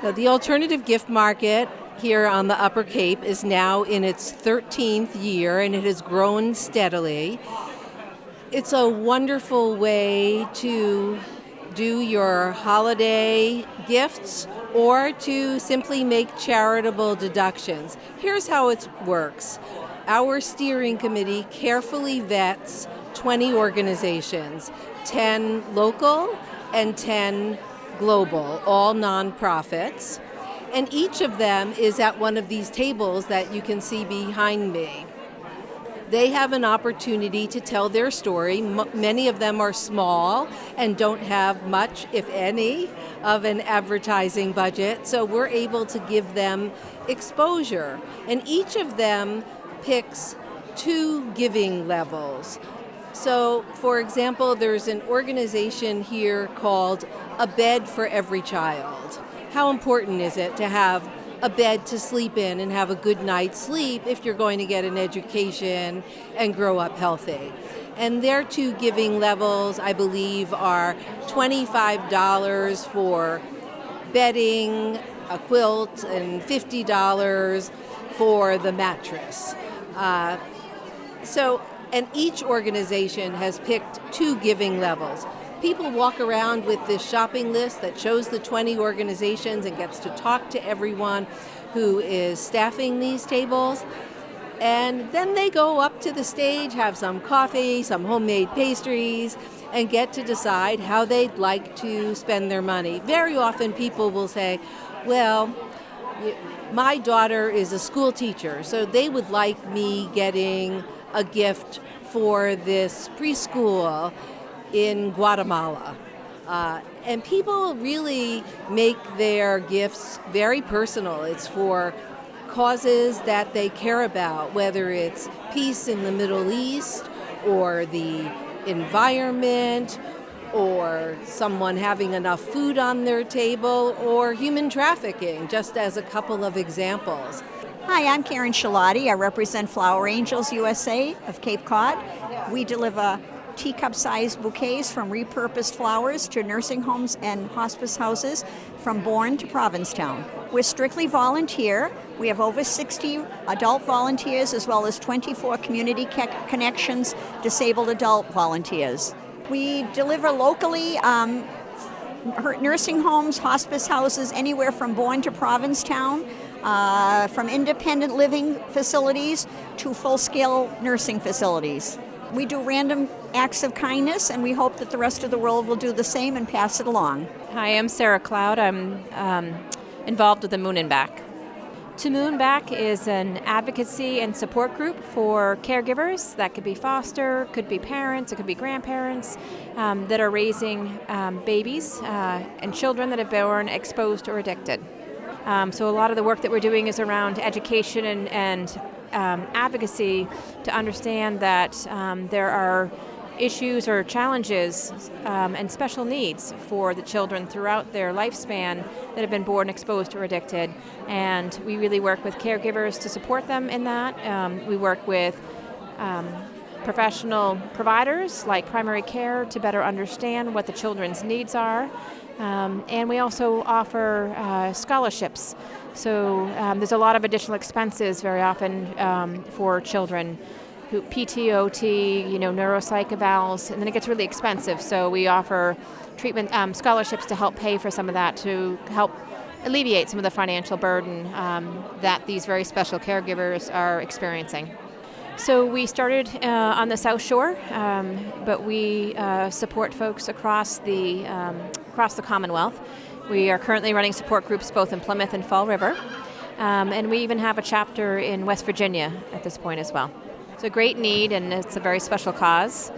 So the alternative gift market here on the Upper Cape is now in its 13th year, and it has grown steadily. It's a wonderful way to do your holiday gifts or to simply make charitable deductions. Here's how it works. Our steering committee carefully vets 20 organizations, 10 local and 10 global, all nonprofits. And each of them is at one of these tables that you can see behind me. They have an opportunity to tell their story. Many of them are small and don't have much, if any, of an advertising budget. So we're able to give them exposure. And each of them picks 2 giving levels. So, for example, there's an organization here called A Bed for Every Child. How important is it to have a bed to sleep in and have a good night's sleep if you're going to get an education and grow up healthy? And their 2 giving levels, I believe, are $25 for bedding, a quilt, and $50 for the mattress. And each organization has picked 2 giving levels. People walk around with this shopping list that shows the 20 organizations and gets to talk to everyone who is staffing these tables. And then they go up to the stage, have some coffee, some homemade pastries, and get to decide how they'd like to spend their money. Very often people will say, well, my daughter is a school teacher, so they would like me getting a gift for this preschool in Guatemala. And people really make their gifts very personal. It's for causes that they care about, whether it's peace in the Middle East or the environment or someone having enough food on their table or human trafficking, just as a couple of examples. Hi, I'm Karen Shalati. I represent Flower Angels USA of Cape Cod. We deliver teacup-sized bouquets from repurposed flowers to nursing homes and hospice houses from Bourne to Provincetown. We're strictly volunteer. We have over 60 adult volunteers as well as 24 community connections disabled adult volunteers. We deliver locally nursing homes, hospice houses, anywhere from Bourne to Provincetown, from independent living facilities to full-scale nursing facilities. We do random acts of kindness, and we hope that the rest of the world will do the same and pass it along. Hi, I'm Sarah Cloud. I'm involved with the Moon and Back. To Moon Back is an advocacy and support group for caregivers. That could be foster, could be parents, it could be grandparents that are raising babies and children that have been born exposed or addicted. So a lot of the work that we're doing is around education and advocacy to understand that there are issues or challenges and special needs for the children throughout their lifespan that have been born exposed or addicted. And we really work with caregivers to support them in that. We work with professional providers like primary care to better understand what the children's needs are. And we also offer scholarships. So there's a lot of additional expenses very often for children, who PTOT, neuropsych evals, and then it gets really expensive. So we offer treatment scholarships to help pay for some of that, to help alleviate some of the financial burden that these very special caregivers are experiencing. So we started on the South Shore, but we support folks across the Commonwealth. We are currently running support groups both in Plymouth and Fall River, and we even have a chapter in West Virginia at this point as well. It's a great need, and it's a very special cause,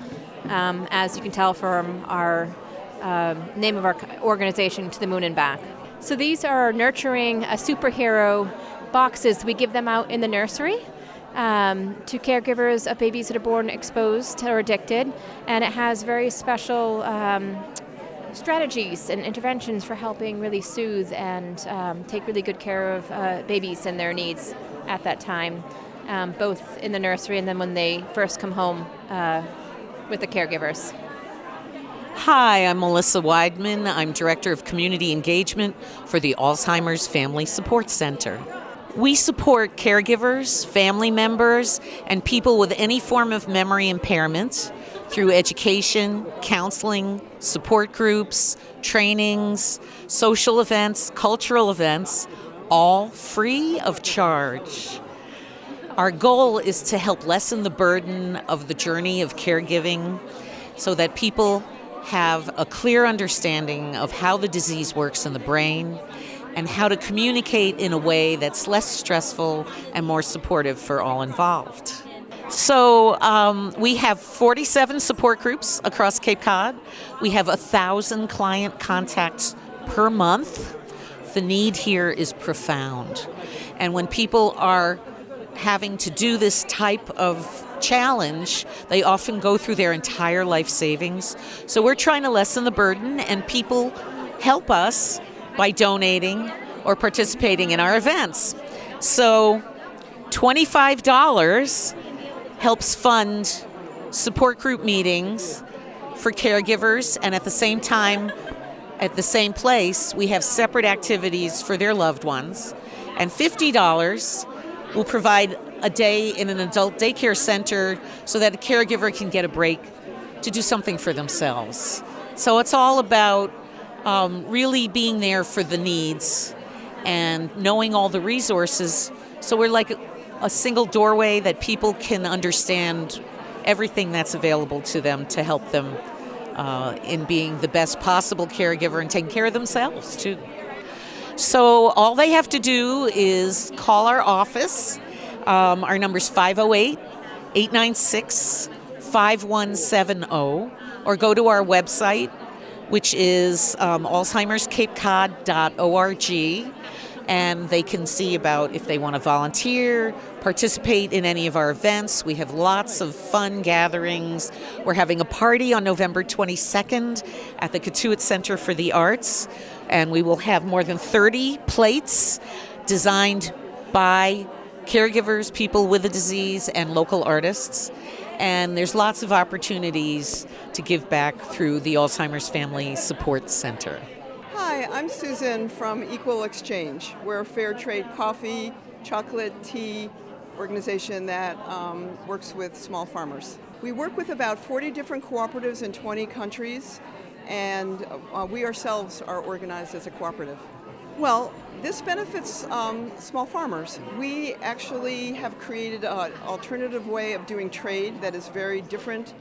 as you can tell from our name of our organization, To the Moon and Back. So these are nurturing a superhero boxes. We give them out in the nursery to caregivers of babies that are born exposed or addicted, and it has very special strategies and interventions for helping really soothe and take really good care of babies and their needs at that time, both in the nursery and then when they first come home with the caregivers. Hi, I'm Melissa Weidman. I'm Director of Community Engagement for the Alzheimer's Family Support Center. We support caregivers, family members, and people with any form of memory impairment through education, counseling, support groups, trainings, social events, cultural events, all free of charge. Our goal is to help lessen the burden of the journey of caregiving so that people have a clear understanding of how the disease works in the brain and how to communicate in a way that's less stressful and more supportive for all involved. So we have 47 support groups across Cape Cod. We have 1,000 client contacts per month. The need here is profound. And when people are having to do this type of challenge, they often go through their entire life savings. So we're trying to lessen the burden, and people help us by donating or participating in our events. So $25 helps fund support group meetings for caregivers, and at the same time, at the same place, we have separate activities for their loved ones. And $50 will provide a day in an adult daycare center so that a caregiver can get a break to do something for themselves. So it's all about really being there for the needs and knowing all the resources. So we're like a single doorway that people can understand everything that's available to them to help them in being the best possible caregiver and taking care of themselves too. So all they have to do is call our office. Our number's 508-896-5170, or go to our website, which is alzheimerscapecod.org, and they can see about if they want to volunteer, participate in any of our events. We have lots of fun gatherings. We're having a party on November 22nd at the Katuitt Center for the Arts, and we will have more than 30 plates designed by caregivers, people with the disease, and local artists. And there's lots of opportunities to give back through the Alzheimer's Family Support Center. Hi, I'm Susan from Equal Exchange. We're a fair trade coffee, chocolate, tea organization that works with small farmers. We work with about 40 different cooperatives in 20 countries, and we ourselves are organized as a cooperative. Well, this benefits small farmers. We actually have created an alternative way of doing trade that is very different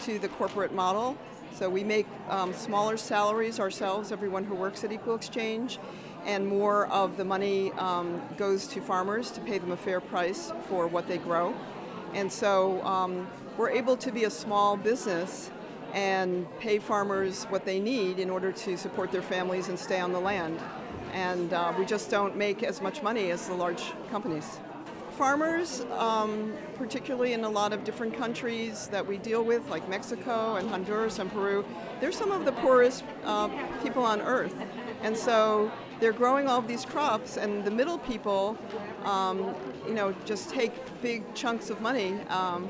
to the corporate model. So we make smaller salaries ourselves, everyone who works at Equal Exchange, and more of the money goes to farmers to pay them a fair price for what they grow. And so we're able to be a small business and pay farmers what they need in order to support their families and stay on the land. And we just don't make as much money as the large companies. Farmers, particularly in a lot of different countries that we deal with, like Mexico and Honduras and Peru, they're some of the poorest people on earth. And so they're growing all of these crops, and the middle people, just take big chunks of money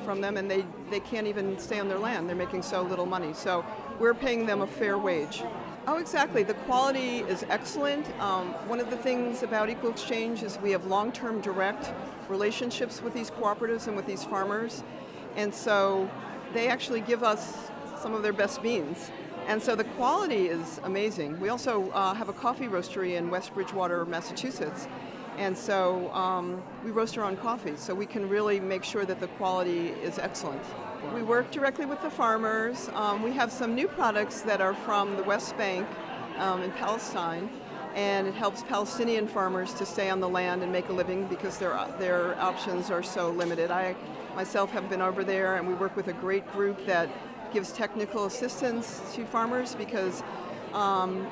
from them, and they can't even stay on their land. They're making so little money. So we're paying them a fair wage. Oh, exactly. The quality is excellent. One of the things about Equal Exchange is we have long-term direct relationships with these cooperatives and with these farmers. And so they actually give us some of their best beans. And so the quality is amazing. We also have a coffee roastery in West Bridgewater, Massachusetts. And so we roast our own coffee, so we can really make sure that the quality is excellent. We work directly with the farmers. We have some new products that are from the West Bank in Palestine, and it helps Palestinian farmers to stay on the land and make a living because their options are so limited. I myself have been over there, and we work with a great group that gives technical assistance to farmers because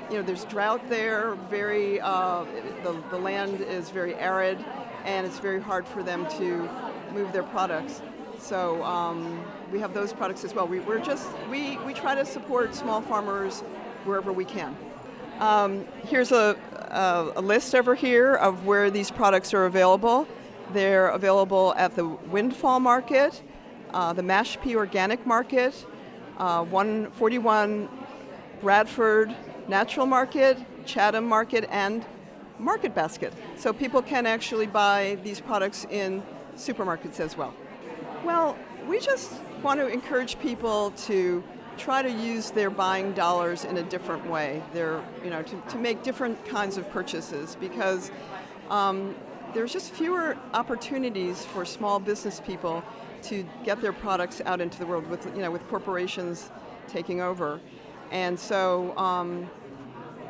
there's drought there. The land is very arid, and it's very hard for them to move their products. So we have those products as well. We try to support small farmers wherever we can. Here's a list over here of where these products are available. They're available at the Windfall Market, the Mashpee Organic Market, 141 Bradford Natural Market, Chatham Market, and Market Basket. So people can actually buy these products in supermarkets as well. Well, we just want to encourage people to try to use their buying dollars in a different way. To make different kinds of purchases, because there's just fewer opportunities for small business people to get their products out into the world with corporations taking over. And so,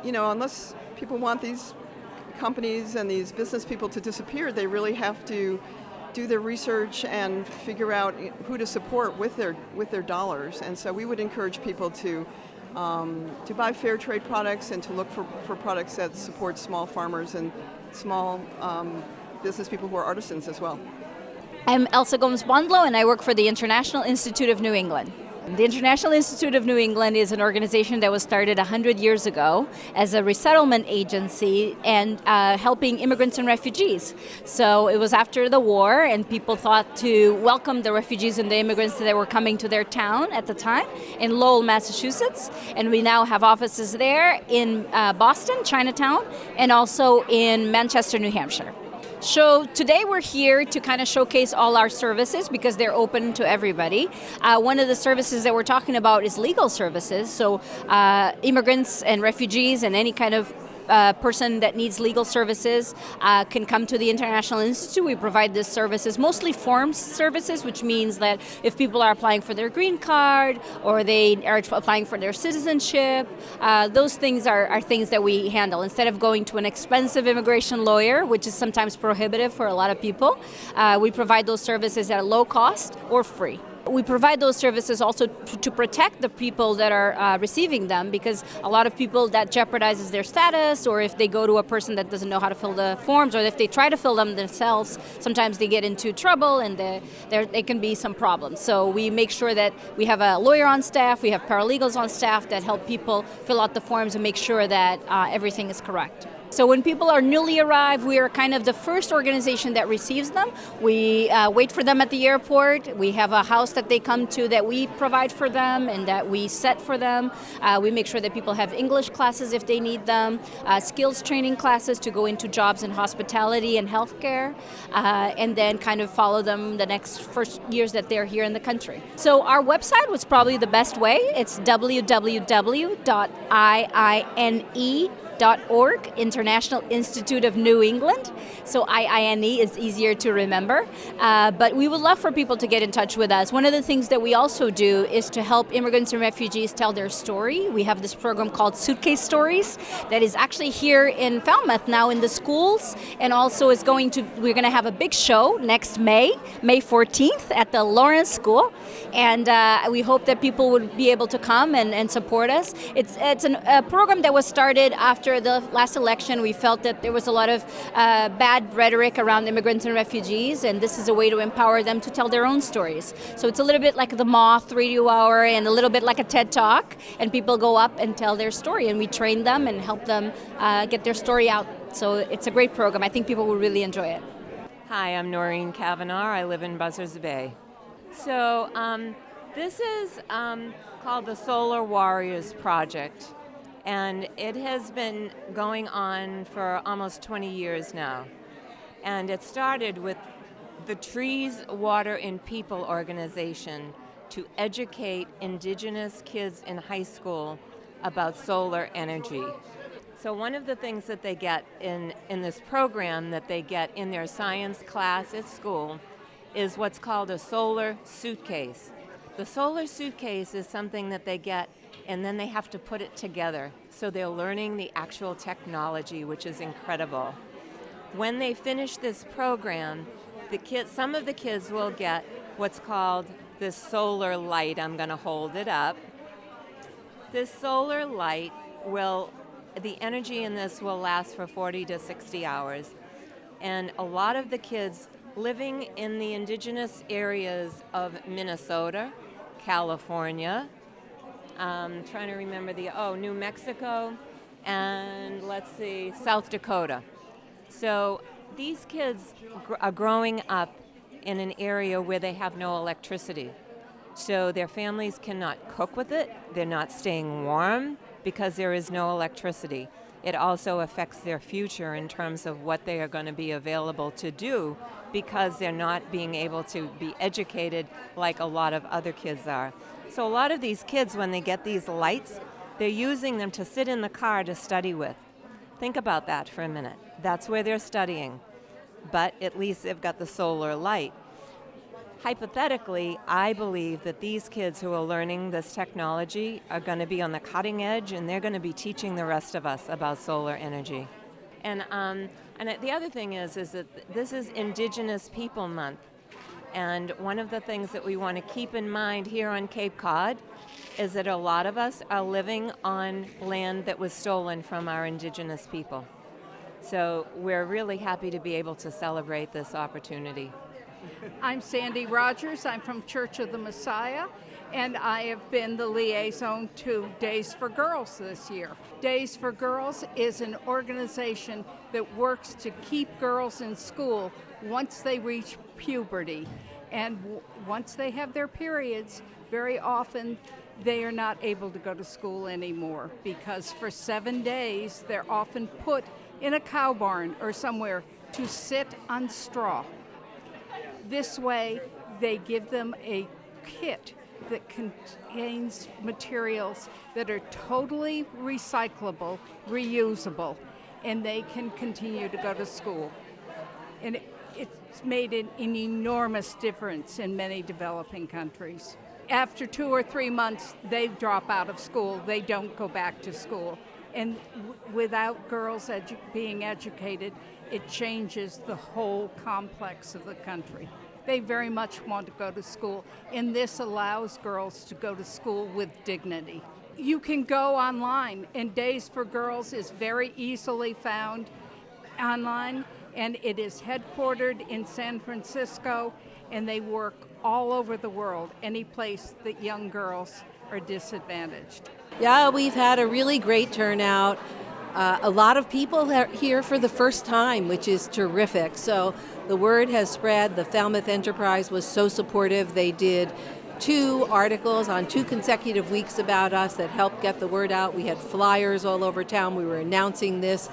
unless people want these companies and these business people to disappear, they really have to do their research and figure out who to support with their dollars. And so we would encourage people to buy fair trade products and to look for products that support small farmers and small business people who are artisans as well. I'm Elsa Gomes-Bondlow, and I work for the International Institute of New England. The International Institute of New England is an organization that was started 100 years ago as a resettlement agency and helping immigrants and refugees. So it was after the war, and people thought to welcome the refugees and the immigrants that were coming to their town at the time in Lowell, Massachusetts. And we now have offices there in Boston, Chinatown, and also in Manchester, New Hampshire. So today we're here to kind of showcase all our services because they're open to everybody. One of the services that we're talking about is legal services. So immigrants and refugees and any kind of person that needs legal services can come to the International Institute. We provide these services, mostly forms services, which means that if people are applying for their green card or they are applying for their citizenship, those things are things that we handle. Instead of going to an expensive immigration lawyer, which is sometimes prohibitive for a lot of people, we provide those services at a low cost or free. We provide those services also to protect the people that are receiving them, because a lot of people, that jeopardizes their status, or if they go to a person that doesn't know how to fill the forms, or if they try to fill them themselves, sometimes they get into trouble and there can be some problems. So we make sure that we have a lawyer on staff, we have paralegals on staff that help people fill out the forms and make sure that everything is correct. So when people are newly arrived, we are kind of the first organization that receives them. We wait for them at the airport. We have a house that they come to that we provide for them and that we set for them. We make sure that people have English classes if they need them, skills training classes to go into jobs in hospitality and healthcare, and then kind of follow them the next first years that they're here in the country. So our website was probably the best way. It's www.iine.org, International Institute of New England. So IINE is easier to remember. But we would love for people to get in touch with us. One of the things that we also do is to help immigrants and refugees tell their story. We have this program called Suitcase Stories that is actually here in Falmouth now in the schools, and also we're going to have a big show next May 14th at the Lawrence School. And we hope that people would be able to come and support us. It's a program that was started after the last election. We felt that there was a lot of bad rhetoric around immigrants and refugees, and this is a way to empower them to tell their own stories. So it's a little bit like the Moth Radio Hour and a little bit like a TED Talk, and people go up and tell their story, and we train them and help them get their story out. So it's a great program. I think people will really enjoy it. Hi, I'm Noreen Kavanaugh. I live in Buzzards Bay. So this is called the Solar Warriors Project. And it has been going on for almost 20 years now. And it started with the Trees, Water, and People organization to educate Indigenous kids in high school about solar energy. So one of the things that they get in this program that they get in their science class at school is what's called a solar suitcase. The solar suitcase is something that they get, and then they have to put it together. So they're learning the actual technology, which is incredible. When they finish this program, some of the kids will get what's called this solar light. I'm going to hold it up. This solar light the energy in this will last for 40 to 60 hours. And a lot of the kids living in the indigenous areas of Minnesota, California, trying to remember New Mexico, and South Dakota. So these kids are growing up in an area where they have no electricity. So their families cannot cook with it, they're not staying warm, because there is no electricity. It also affects their future in terms of what they are going to be available to do because they're not being able to be educated like a lot of other kids are. So a lot of these kids, when they get these lights, they're using them to sit in the car to study with. Think about that for a minute. That's where they're studying. But at least they've got the solar light. Hypothetically, I believe that these kids who are learning this technology are going to be on the cutting edge, and they're going to be teaching the rest of us about solar energy. And the other thing is that this is Indigenous People Month. And one of the things that we want to keep in mind here on Cape Cod is that a lot of us are living on land that was stolen from our Indigenous people. So we're really happy to be able to celebrate this opportunity. I'm Sandy Rogers. I'm from Church of the Messiah, and I have been the liaison to Days for Girls this year. Days for Girls is an organization that works to keep girls in school once they reach puberty. And once they have their periods, very often they are not able to go to school anymore because for 7 days they're often put in a cow barn or somewhere to sit on straw. This way, they give them a kit that contains materials that are totally recyclable, reusable, and they can continue to go to school. And it's made an enormous difference in many developing countries. After 2 or 3 months, they drop out of school. They don't go back to school. And without girls being educated, it changes the whole complex of the country. They very much want to go to school, and this allows girls to go to school with dignity. You can go online, and Days for Girls is very easily found online, and it is headquartered in San Francisco, and they work all over the world, any place that young girls are disadvantaged. Yeah, we've had a really great turnout. A lot of people are here for the first time, which is terrific. So the word has spread. The Falmouth Enterprise was so supportive. They did 2 articles on 2 consecutive weeks about us that helped get the word out. We had flyers all over town. We were announcing this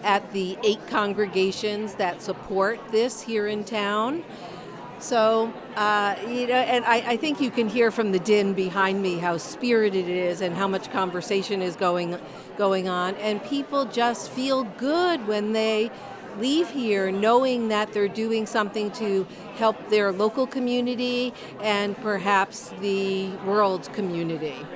at the 8 congregations that support this here in town. So, and I think you can hear from the din behind me how spirited it is and how much conversation is going on. And people just feel good when they leave here knowing that they're doing something to help their local community and perhaps the world community.